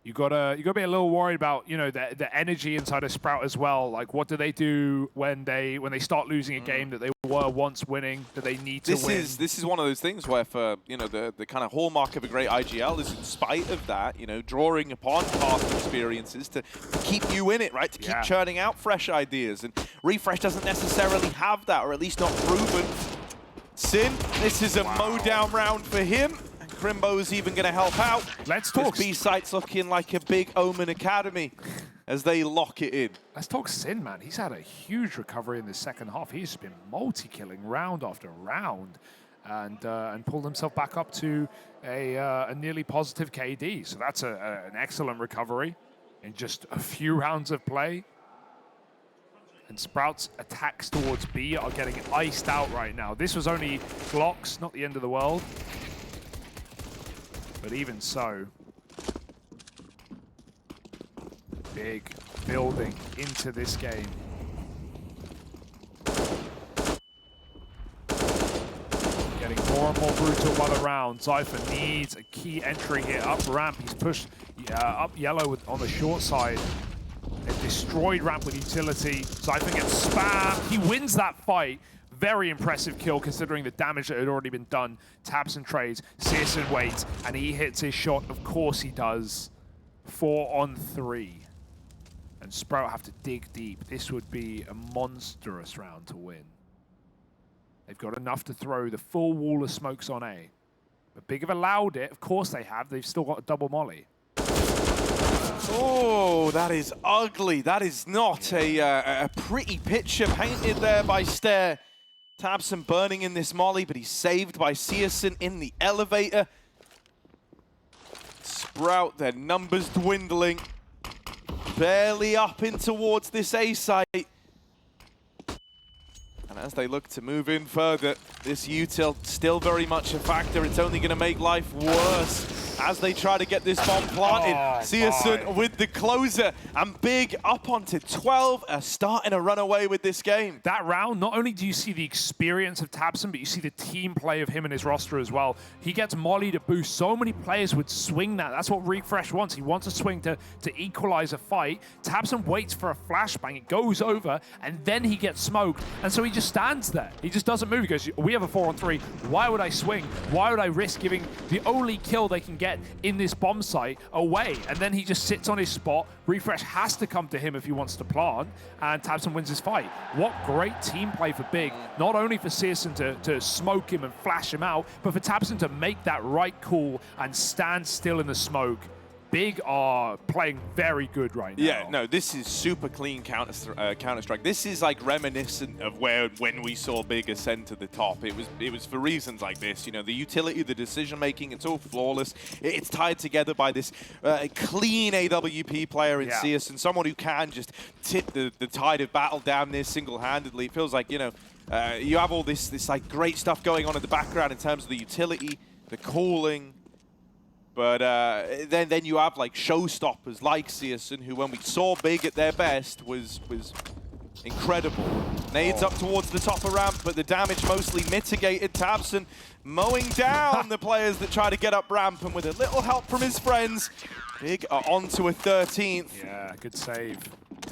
You gotta be a little worried about, you know, the energy inside of Sprout as well. Like, what do they do when they start losing a game that they were once winning, that they need to win? This is one of those things where, for you know, the kind of hallmark of a great IGL is, in spite of that, you know, drawing upon past experiences to keep you in it, right? To keep churning out fresh ideas. And Refresh doesn't necessarily have that, or at least not proven. syrsoN, this is a mow down round for him. Krimbo's even going to help out. Let's talk. This B-site's looking like a big Omen Academy as they lock it in. Let's talk syrsoN, man. He's had a huge recovery in the second half. He's been multi-killing round after round, and pulled himself back up to a nearly positive KD. So that's an excellent recovery in just a few rounds of play. And Sprout's attacks towards B are getting iced out right now. This was only blocks, not the end of the world. But even so, Big building into this game. Getting more and more brutal by the round. Zyphon needs a key entry here. Up ramp, he's pushed up yellow on the short side. A destroyed ramp with utility. Zyphon gets spammed. He wins that fight. Very impressive kill considering the damage that had already been done. tabseN trades, syrsoN waits, and he hits his shot. Of course he does. 4 on 3. And Sprout have to dig deep. This would be a monstrous round to win. They've got enough to throw the full wall of smokes on A. But Big have allowed it. Of course they have. They've still got a double molly. Oh, that is ugly. That is not a pretty picture painted there by Staehr. tabseN burning in this molly, but he's saved by syrsoN in the elevator. Sprout, their numbers dwindling. Barely up in towards this A site. And as they look to move in further, this util still very much a factor. It's only going to make life worse as they try to get this bomb planted. syrsoN with the closer, and Big up onto 12, starting to run away with this game. That round, not only do you see the experience of tabseN, but you see the team play of him and his roster as well. He gets molly to boost. So many players would swing that. That's what Refresh wants. He wants a swing to equalize a fight. tabseN waits for a flashbang. It goes over, and then he gets smoked. And so he just stands there. He just doesn't move. He goes, we have a 4 on 3. Why would I swing? Why would I risk giving the only kill they can get in this bomb site away? And then he just sits on his spot. Refresh has to come to him if he wants to plant, and tabseN wins his fight. What great team play for Big. Not only for syrsoN to smoke him and flash him out, but for tabseN to make that right call and stand still in the smoke. Big are playing very good right now. Yeah, no, this is super clean Counter-Strike. This is like reminiscent of when we saw Big ascend to the top. It was for reasons like this. You know, the utility, the decision-making, it's all flawless. It's tied together by this clean AWP player in syrsoN, someone who can just tip the tide of battle down there single-handedly. It feels like, you know, you have all this like great stuff going on in the background in terms of the utility, the calling. But then you have like showstoppers like syrsoN, who when we saw Big at their best was incredible. Nades up towards the top of ramp, but the damage mostly mitigated. tabseN mowing down the players that try to get up ramp, and with a little help from his friends, Big are onto a 13th. Yeah, good save.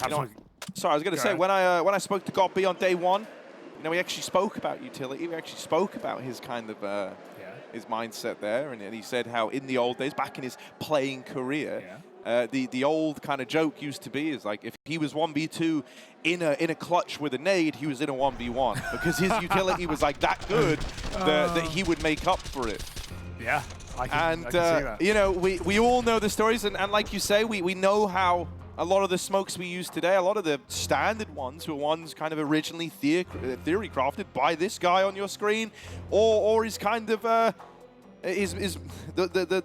You know, sorry, I was going to say, when I spoke to God B on day one, you know, we actually spoke about utility. We actually spoke about his kind of his mindset there, and he said how in the old days, back in his playing career, the old kind of joke used to be is like if he was 1v2 in a clutch with a nade, he was in a 1v1 because his utility was like that good that he would make up for it. Yeah, I can see that. You know, we all know the stories, and like you say, we know how a lot of the smokes we use today, a lot of the standard ones were ones kind of originally theory crafted by this guy on your screen, or is kind of the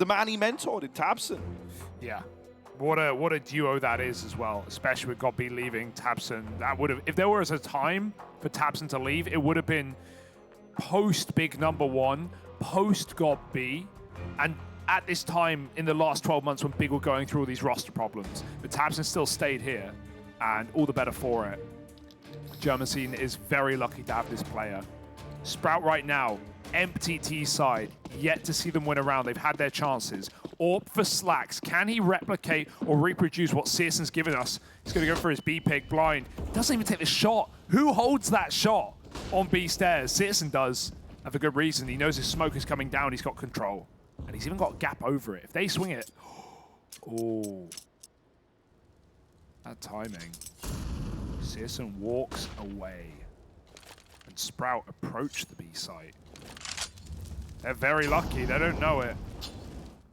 man he mentored in tabseN. Yeah. What a duo that is as well, especially with God B leaving tabseN. That would have, if there was a time for tabseN to leave, it would have been post big number one, post God B, and at this time in the last 12 months when Big were going through all these roster problems. But tabseN still stayed here, and all the better for it. German scene is very lucky to have this player. Sprout right now, empty T side, yet to see them win a round. They've had their chances. AWP for Slax. Can he replicate or reproduce what syrsoN's given us? He's going to go for his B pick blind. Doesn't even take the shot. Who holds that shot on B stairs? syrsoN does, and for good reason. He knows his smoke is coming down. He's got control. And he's even got a gap over it. If they swing it, oh, that timing. syrsoN walks away, and Sprout approach the B site. They're very lucky. They don't know it.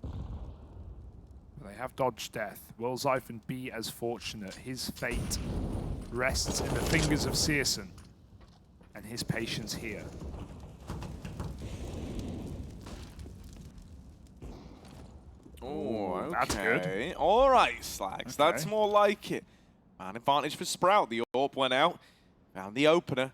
But they have dodged death. Will Zyphon be as fortunate? His fate rests in the fingers of syrsoN and his patience here. Oh, okay. That's good. All right, Slags. Okay. That's more like it. Man advantage for Sprout. The AWP went out. Found the opener.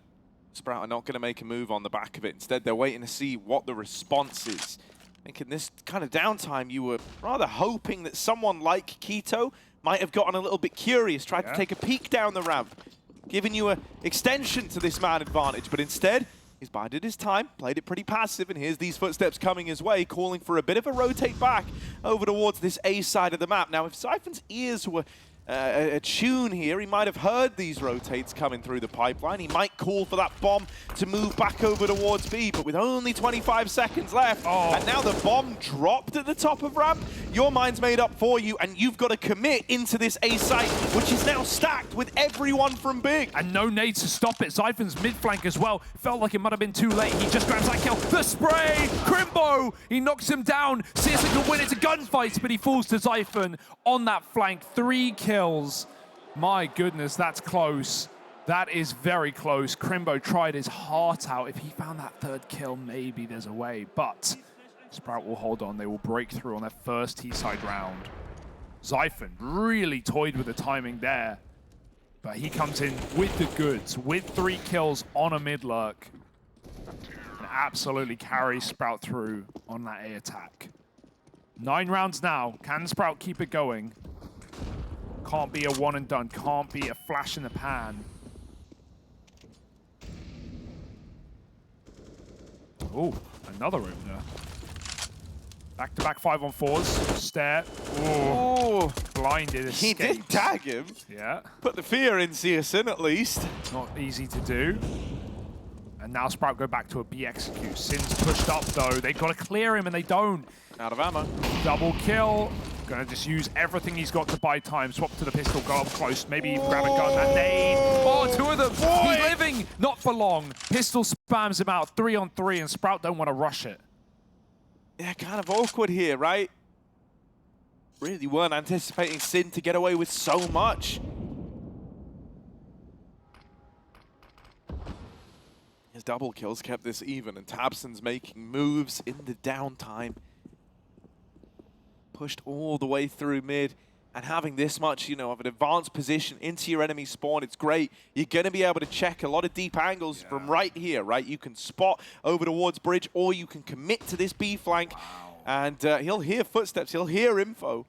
Sprout are not going to make a move on the back of it. Instead, they're waiting to see what the response is. I think in this kind of downtime, you were rather hoping that someone like Keto might have gotten a little bit curious, tried to take a peek down the ramp, giving you an extension to this man advantage. But instead, he's bided his time, played it pretty passive, and here's these footsteps coming his way, calling for a bit of a rotate back over towards this A side of the map. Now, if Zyphon's ears were attuned here, he might have heard these rotates coming through the pipeline. He might call for that bomb to move back over towards B, but with only 25 seconds left, and now the bomb dropped at the top of ramp, your mind's made up for you, and you've got to commit into this A site, which is now stacked with everyone from Big. And no nades to stop it. Zyphon's mid flank as well. Felt like it might have been too late. He just grabs that kill. The spray! Krimbo! He knocks him down. syrsoN can win it to gunfights, but he falls to Zyphon on that flank. 3 kills. My goodness, that's close. That is very close. Krimbo tried his heart out. If he found that 3rd kill, maybe there's a way. But Sprout will hold on. They will break through on their first T-side round. Zyphon really toyed with the timing there. But he comes in with the goods, with 3 kills on a mid-lurk. And absolutely carries Sprout through on that A attack. 9 rounds now. Can Sprout keep it going? Can't be a one and done. Can't be a flash in the pan. Oh, another opener. Back-to-back 5-on-4s. Staehr. Oh, blinded. Escaped. He did tag him. Yeah. Put the fear in syrsoN at least. Not easy to do. And now Sprout go back to a B execute. syrsoN's pushed up though. They've got to clear him and they don't. Out of ammo. Double kill. Gonna just use everything he's got to buy time. Swap to the pistol, go up close. Maybe even grab a gun. That nade. Oh, 2 of them. He's living. Not for long. Pistol spams him out. 3-on-3, and Sprout don't want to rush it. Yeah, kind of awkward here, right? Really weren't anticipating syrsoN to get away with so much. His double kills kept this even, and tabseN's making moves in the downtime. Pushed all the way through mid, and having this much, you know, of an advanced position into your enemy spawn, it's great. You're going to be able to check a lot of deep angles from right here, right? You can spot over towards bridge, or you can commit to this B flank, and he'll hear footsteps, he'll hear info.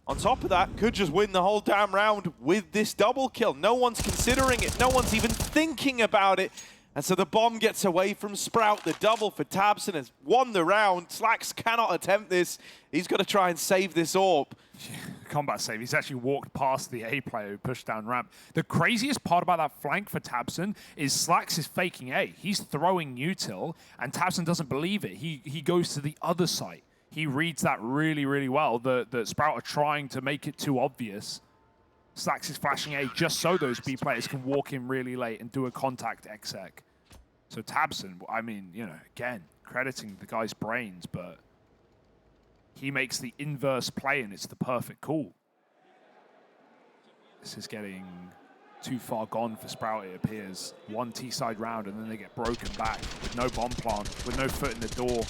On top of that, could just win the whole damn round with this double kill. No one's considering it. No one's even thinking about it. And so the bomb gets away from Sprout. The double for tabseN has won the round. Slax cannot attempt this. He's got to try and save this orb. Combat save. He's actually walked past the A player who pushed down ramp. The craziest part about that flank for tabseN is Slax is faking A. He's throwing util, and tabseN doesn't believe it. He goes to the other site. He reads that really, really well, that Sprout are trying to make it too obvious. Slax is flashing A just so those B players can walk in really late and do a contact exec. So tabseN, I mean, you know, again, crediting the guy's brains, but he makes the inverse play and it's the perfect call. This is getting too far gone for Sprout, it appears. One T-side round and then they get broken back with no bomb plant, with no foot in the door.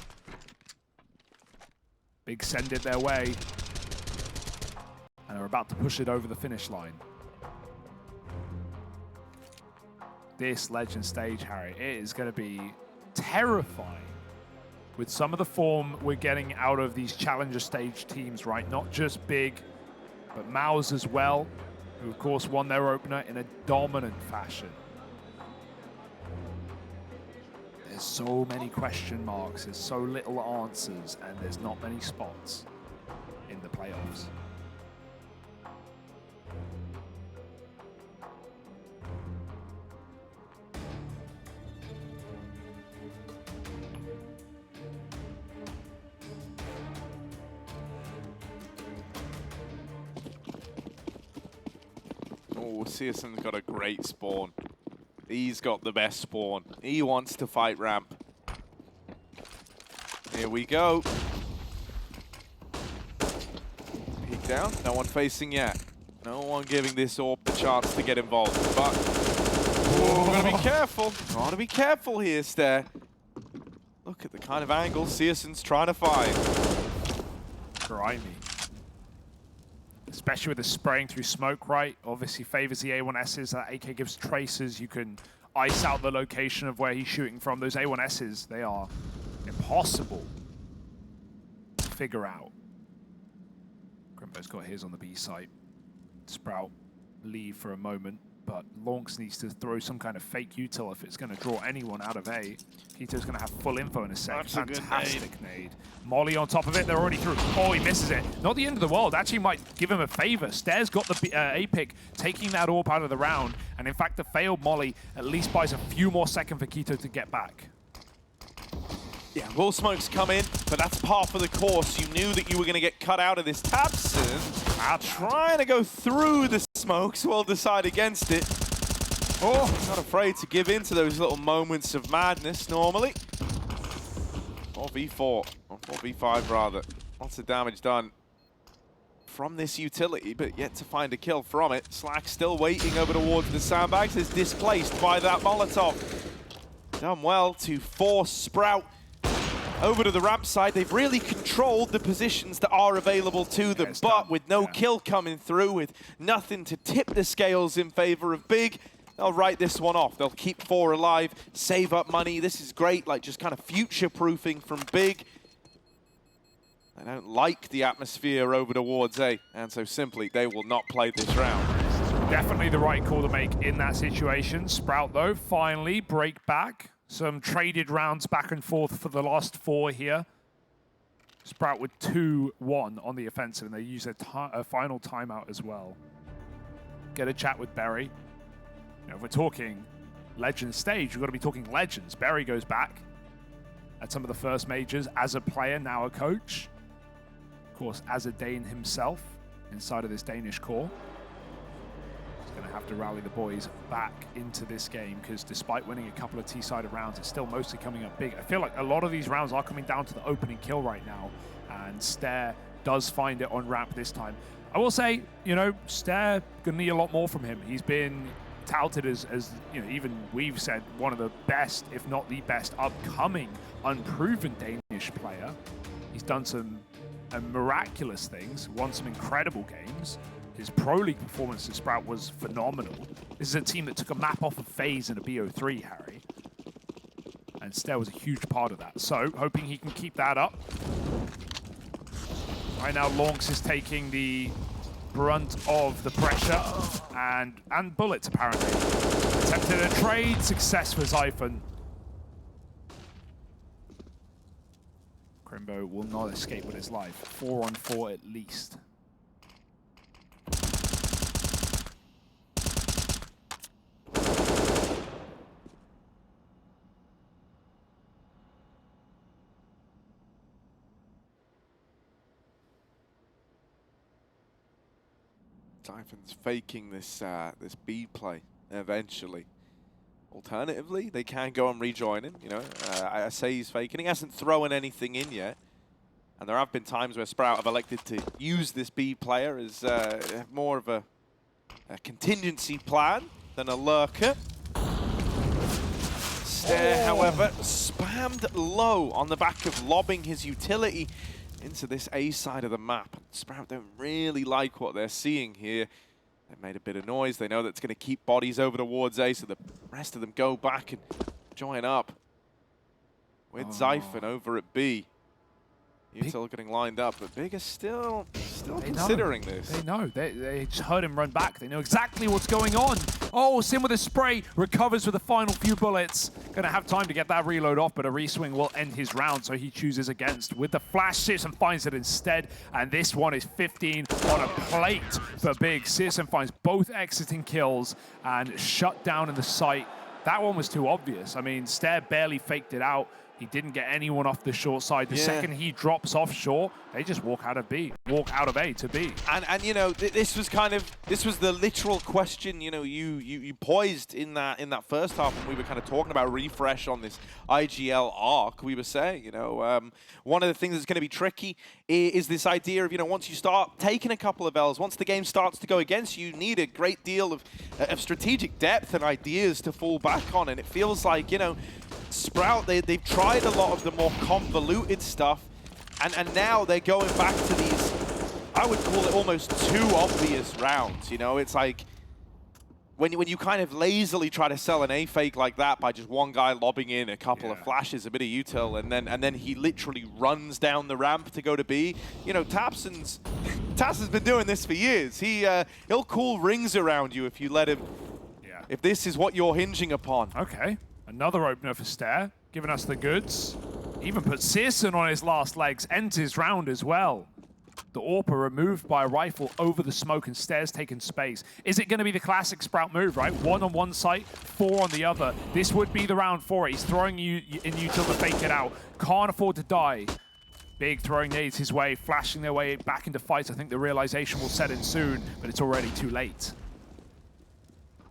Big send it their way. And are about to push it over the finish line. This Legend stage, Harry, it is going to be terrifying with some of the form we're getting out of these challenger stage teams, right? Not just Big, but Mouse as well, who of course won their opener in a dominant fashion. There's so many question marks, there's so little answers, and there's not many spots in the playoffs. Oh, syrsoN's got a great spawn. He's got the best spawn. He wants to fight ramp. Here we go. Peek down. No one facing yet. No one giving this orb the chance to get involved. But gotta be careful. Gotta be careful here, Staehr. Look at the kind of angle syrsoN's trying to find. Grimy. Especially with the spraying through smoke, right? Obviously favors the A1Ss. That AK gives traces. You can ice out the location of where he's shooting from. Those A1Ss, they are impossible to figure out. Krimbo's got his on the B site. Sprout leave for a moment, but Lonks needs to throw some kind of fake util if it's going to draw anyone out of A. Kito's going to have full info in a sec. That's fantastic nade. Molly on top of it, they're already through. Oh, he misses it. Not the end of the world. Actually might give him a favor. Staehr's got the A pick, taking that orb out of the round. And in fact, the failed Molly at least buys a few more seconds for Kito to get back. Yeah, will smokes come in, but that's par for the course. You knew that you were going to get cut out of this. tabseN trying to go through the smokes, will decide against it. Oh, not afraid to give in to those little moments of madness normally. 4v4, or 4v5 rather. Lots of damage done from this utility, but yet to find a kill from it. Slack still waiting over towards the sandbags, is displaced by that Molotov. Done well to force Sprout over to the ramp side. They've really controlled the positions that are available to them, but with no kill coming through, with nothing to tip the scales in favor of Big, they'll write this one off. They'll keep 4 alive, save up money. This is great, like just kind of future-proofing from Big. They don't like the atmosphere over towards A, and so simply they will not play this round. Definitely the right call to make in that situation. Sprout, though, finally break back. Some traded rounds back and forth for the last 4 here. Sprout with 2-1 on the offensive, and they use a final timeout as well. Get a chat with Berry. You know, if we're talking Legends stage, we've got to be talking Legends. Berry goes back at some of the first majors as a player, now a coach. Of course, as a Dane himself inside of this Danish core. Going to have to rally the boys back into this game, because despite winning a couple of T-sided rounds, it's still mostly coming up big. I feel like a lot of these rounds are coming down to the opening kill right now, and Staehr does find it on ramp this time. I will say, you know, Staehr going to need a lot more from him. He's been touted as, you know, even we've said one of the best, if not the best, upcoming unproven Danish player. He's done some miraculous things, won some incredible games. His Pro League performance to Sprout was phenomenal. This is a team that took a map off of FaZe in a BO3, Harry. And Staehr was a huge part of that. So, hoping he can keep that up. Right now, Launx is taking the brunt of the pressure and bullets, apparently. Attempted a trade, success for Zyphon. Krimbo will not escape with his life. 4 on 4 at least. Zyphon's faking this this B play eventually. Alternatively, they can go and rejoin him. You know, I say he's faking. He hasn't thrown anything in yet, and there have been times where Sprout have elected to use this B player as more of a contingency plan than a lurker. Staehr, however, spammed low on the back of lobbing his utility into this A side of the map. Sprout don't really like what they're seeing here. They made a bit of noise. They know that's going to keep bodies over towards A, so the rest of them go back and join up with Zyphon over at B. Util getting lined up, but Big is still considering this. They know. They just heard him run back. They know exactly what's going on. Oh, Sim with a spray, recovers with the final few bullets. Gonna have time to get that reload off, but a reswing will end his round, so he chooses against. With the flash, syrsoN finds it instead, and this one is 15 on a plate for Big. syrsoN finds both exiting kills and shut down in the site. That one was too obvious. I mean, Staehr barely faked it out. He didn't get anyone off the short side. The second he drops off short, they just walk out of B, walk out of A to B. And you know, this was the literal question. You know, you poised in that first half when we were kind of talking about refresh on this IGL arc. We were saying, you know, one of the things that's going to be tricky is this idea of, you know, once you start taking a couple of L's, once the game starts to go against you, you need a great deal of strategic depth and ideas to fall back on. And it feels like, you know, Sprout, they've tried a lot of the more convoluted stuff, and now they're going back to these, I would call it almost too obvious rounds. You know, it's like when you kind of lazily try to sell an A fake like that by just one guy lobbing in a couple of flashes, a bit of util, and then he literally runs down the ramp to go to B. You know, Taz has been doing this for years. He'll call rings around you if you let him. Yeah. If this is what you're hinging upon. Okay. Another opener for Staehr, giving us the goods. Even put syrsoN on his last legs, ends his round as well. The AWPer removed by a rifle over the smoke, and Staehr's taken space. Is it going to be the classic Sprout move, right? 1 on one site, 4 on the other. This would be the round for it. He's throwing you in util to fake it out. Can't afford to die. Big throwing nades his way, flashing their way back into fights. I think the realization will set in soon, but it's already too late.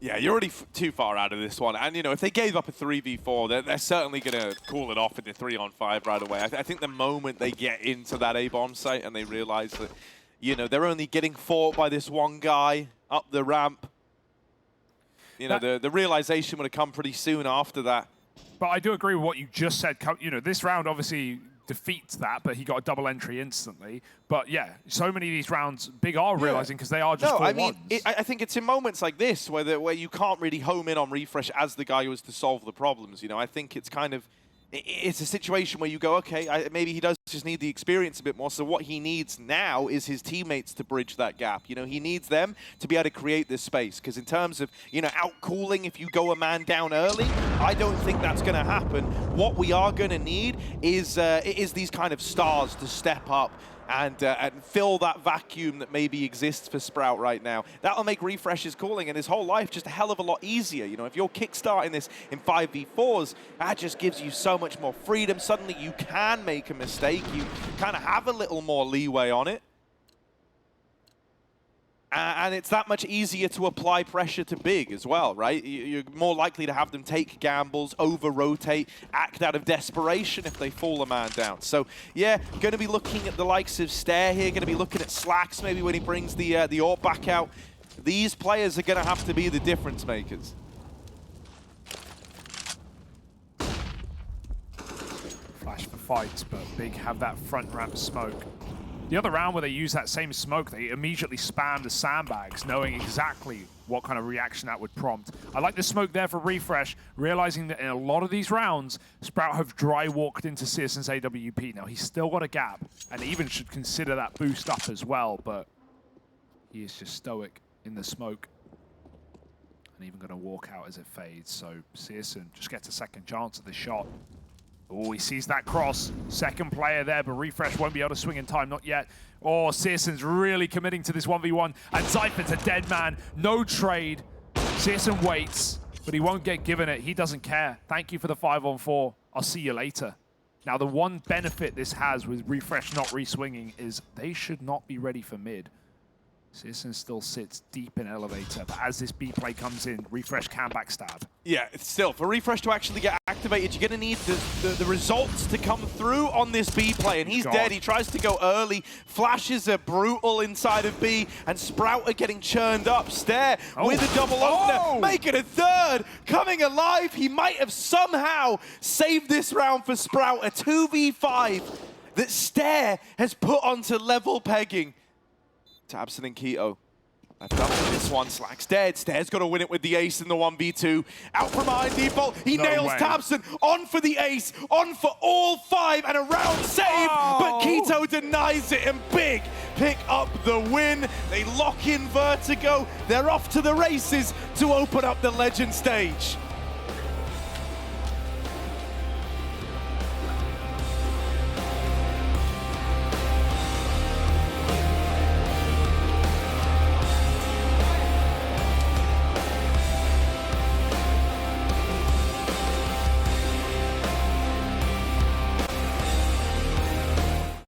Yeah, you're already too far out of this one. And, you know, if they gave up a 3v4, they're certainly going to call it off in the 3-on-5 right away. I think the moment they get into that A-bomb site and they realize that, you know, they're only getting fought by this one guy up the ramp, you know, the realization would have come pretty soon after that. But I do agree with what you just said. You know, this round obviously defeats that, but he got a double entry instantly. But yeah, so many of these rounds, Big are realizing because they are just I mean, I think it's in moments like this where you can't really home in on refresh as the guy who is to solve the problems. You know, I think it's kind of, it's a situation where you go, okay, maybe he does just need the experience a bit more. So what he needs now is his teammates to bridge that gap. You know, he needs them to be able to create this space. Because in terms of, you know, out-cooling if you go a man down early, I don't think that's going to happen. What we are going to need is these kind of stars to step up and fill that vacuum that maybe exists for Sprout right now. That'll make refreshes calling and his whole life just a hell of a lot easier. You know, if you're kickstarting this in 5v4s, that just gives you so much more freedom. Suddenly you can make a mistake. You kind of have a little more leeway on it. And it's that much easier to apply pressure to Big as well, right? You're more likely to have them take gambles, over-rotate, act out of desperation if they fall a man down. So, yeah, going to be looking at the likes of Staehr here, going to be looking at Slacks maybe when he brings the AWP back out. These players are going to have to be the difference makers. Flash for fights, but Big have that front ramp smoke. The other round where they used that same smoke, they immediately spammed the sandbags, knowing exactly what kind of reaction that would prompt. I like the smoke there for Refresh, realizing that in a lot of these rounds, Sprout have dry walked into syrsoN's AWP. Now, he's still got a gap, and even should consider that boost up as well, but he is just stoic in the smoke. And even going to walk out as it fades, so syrsoN just gets a second chance at the shot. Oh, he sees that cross. Second player there, but Refresh won't be able to swing in time, not yet. Oh, syrsoN's really committing to this 1v1, and Zyphon's a dead man. No trade. syrsoN waits, but he won't get given it. He doesn't care. Thank you for the 5-on-4. I'll see you later. Now, the one benefit this has with Refresh not re-swinging is they should not be ready for mid. syrsoN still sits deep in elevator, but as this B play comes in, Refresh can backstab. Yeah, still, for Refresh to actually get activated, you're going to need the results to come through on this B play, and he's dead. He tries to go early. Flashes are brutal inside of B, and Sprout are getting churned up. Staehr with a double opener, making a third, coming alive. He might have somehow saved this round for Sprout, a 2v5 that Staehr has put onto level pegging. tabseN and Keto. Left up for this one. Slack's dead. Staehr's got to win it with the ace in the 1v2. Out from behind default. He nails tabseN. On for the ace. On for all 5. And a round save. But Keto denies it. And Big pick up the win. They lock in Vertigo. They're off to the races to open up the Legend stage.